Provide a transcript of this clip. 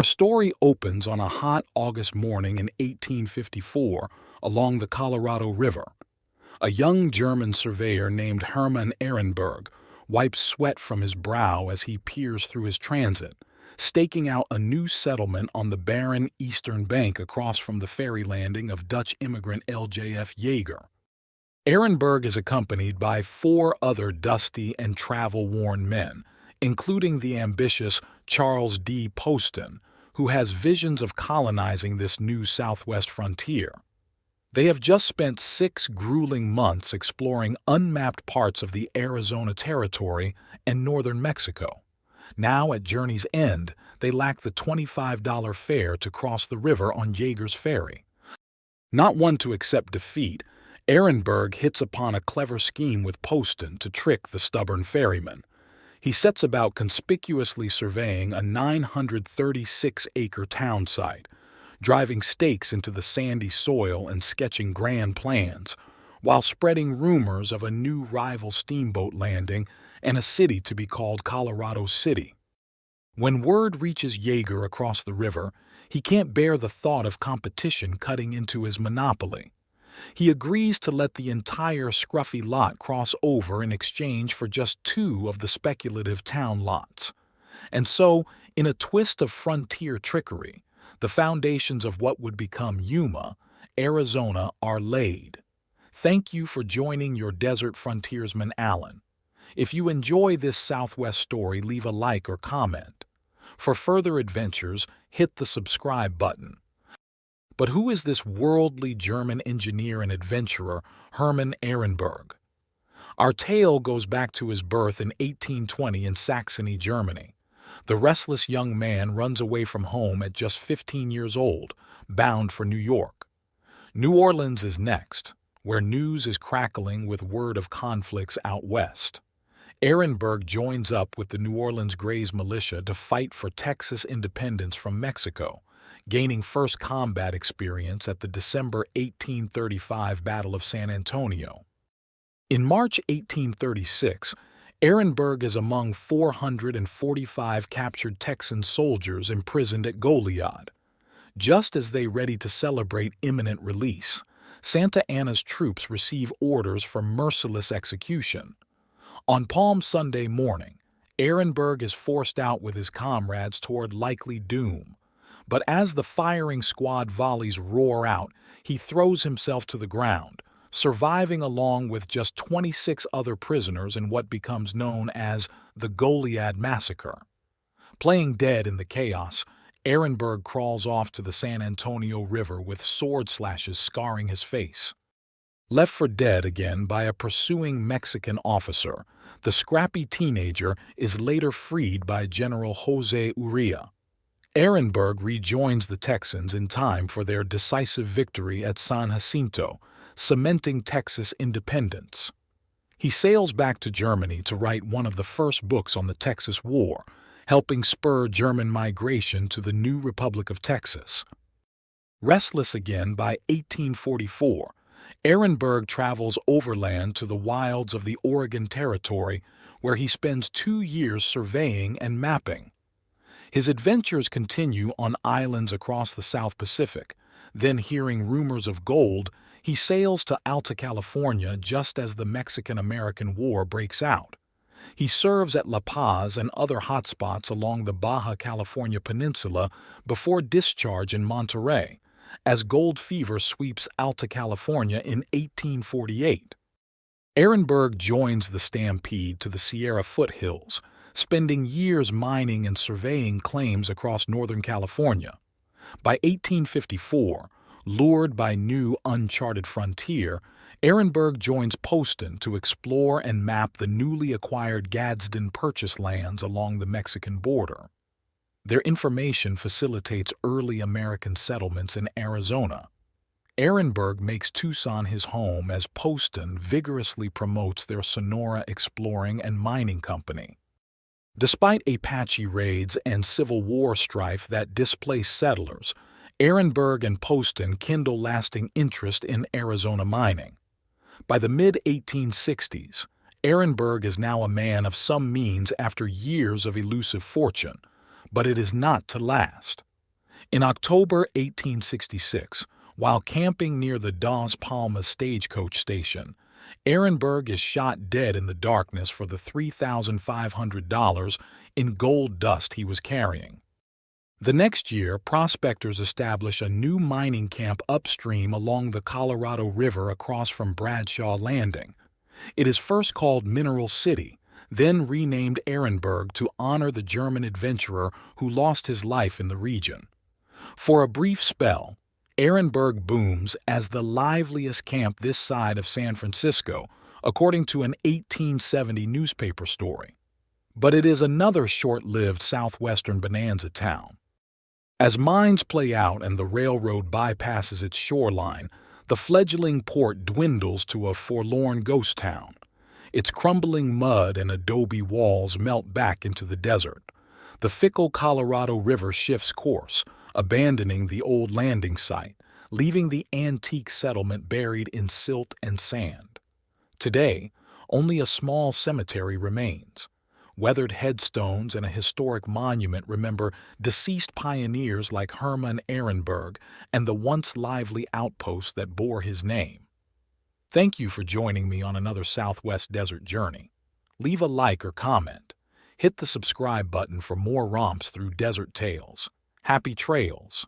Our story opens on a hot August morning in 1854 along the Colorado River. A young German surveyor named Hermann Ehrenberg wipes sweat from his brow as he peers through his transit, staking out a new settlement on the barren eastern bank across from the ferry landing of Dutch immigrant L.J.F. Jaeger. Ehrenberg is accompanied by 4 other dusty and travel-worn men, including the ambitious Charles D. Poston, who has visions of colonizing this new southwest frontier. They have just spent 6 grueling months exploring unmapped parts of the Arizona Territory and northern Mexico. Now, at journey's end, they lack the $25 fare to cross the river on Jaeger's ferry. Not one to accept defeat, Ehrenberg hits upon a clever scheme with Poston to trick the stubborn ferryman. He sets about conspicuously surveying a 936-acre town site, driving stakes into the sandy soil and sketching grand plans, while spreading rumors of a new rival steamboat landing and a city to be called Colorado City. When word reaches Jaeger across the river, he can't bear the thought of competition cutting into his monopoly. He agrees to let the entire scruffy lot cross over in exchange for just 2 of the speculative town lots. And so, in a twist of frontier trickery, the foundations of what would become Yuma, Arizona, are laid. Thank you for joining your desert frontiersman, Alan. If you enjoy this Southwest story, leave a like or comment. For further adventures, hit the subscribe button. But who is this worldly German engineer and adventurer, Hermann Ehrenberg? Our tale goes back to his birth in 1820 in Saxony, Germany. The restless young man runs away from home at just 15 years old, bound for New York. New Orleans is next, where news is crackling with word of conflicts out west. Ehrenberg joins up with the New Orleans Grays militia to fight for Texas independence from Mexico, gaining first combat experience at the December 1835 Battle of San Antonio. In March 1836, Ehrenberg is among 445 captured Texan soldiers imprisoned at Goliad. Just as they ready to celebrate imminent release, Santa Anna's troops receive orders for merciless execution. On Palm Sunday morning, Ehrenberg is forced out with his comrades toward likely doom. But as the firing squad volleys roar out, he throws himself to the ground, surviving along with just 26 other prisoners in what becomes known as the Goliad Massacre. Playing dead in the chaos, Ehrenberg crawls off to the San Antonio River with sword slashes scarring his face. Left for dead again by a pursuing Mexican officer, the scrappy teenager is later freed by General Jose Urrea. Ehrenberg rejoins the Texans in time for their decisive victory at San Jacinto, cementing Texas independence. He sails back to Germany to write one of the first books on the Texas War, helping spur German migration to the new Republic of Texas. Restless again by 1844, Ehrenberg travels overland to the wilds of the Oregon Territory, where he spends 2 years surveying and mapping. His adventures continue on islands across the South Pacific. Then, hearing rumors of gold, he sails to Alta California just as the Mexican-American War breaks out. He serves at La Paz and other hotspots along the Baja California Peninsula before discharge in Monterey, as gold fever sweeps Alta California in 1848. Ehrenberg joins the stampede to the Sierra foothills, spending years mining and surveying claims across Northern California. By 1854, lured by new uncharted frontier, Ehrenberg joins Poston to explore and map the newly acquired Gadsden Purchase lands along the Mexican border. Their information facilitates early American settlements in Arizona. Ehrenberg makes Tucson his home as Poston vigorously promotes their Sonora exploring and mining company. Despite Apache raids and Civil War strife that displaced settlers, Ehrenberg and Poston kindle lasting interest in Arizona mining. By the mid-1860s, Ehrenberg is now a man of some means after years of elusive fortune, but it is not to last. In October 1866, while camping near the Dos Palmas stagecoach station, Ehrenberg is shot dead in the darkness for the $3,500 in gold dust he was carrying. The next year, prospectors establish a new mining camp upstream along the Colorado River across from Bradshaw Landing. It is first called Mineral City, then renamed Ehrenberg to honor the German adventurer who lost his life in the region. For a brief spell, Ehrenberg booms as the liveliest camp this side of San Francisco, according to an 1870 newspaper story. But it is another short-lived southwestern bonanza town. As mines play out and the railroad bypasses its shoreline, the fledgling port dwindles to a forlorn ghost town. Its crumbling mud and adobe walls melt back into the desert. The fickle Colorado River shifts course, abandoning the old landing site, leaving the antique settlement buried in silt and sand. Today, only a small cemetery remains. Weathered headstones and a historic monument remember deceased pioneers like Herman Ehrenberg and the once lively outpost that bore his name. Thank you for joining me on another Southwest Desert journey. Leave a like or comment. Hit the subscribe button for more romps through desert tales. Happy trails!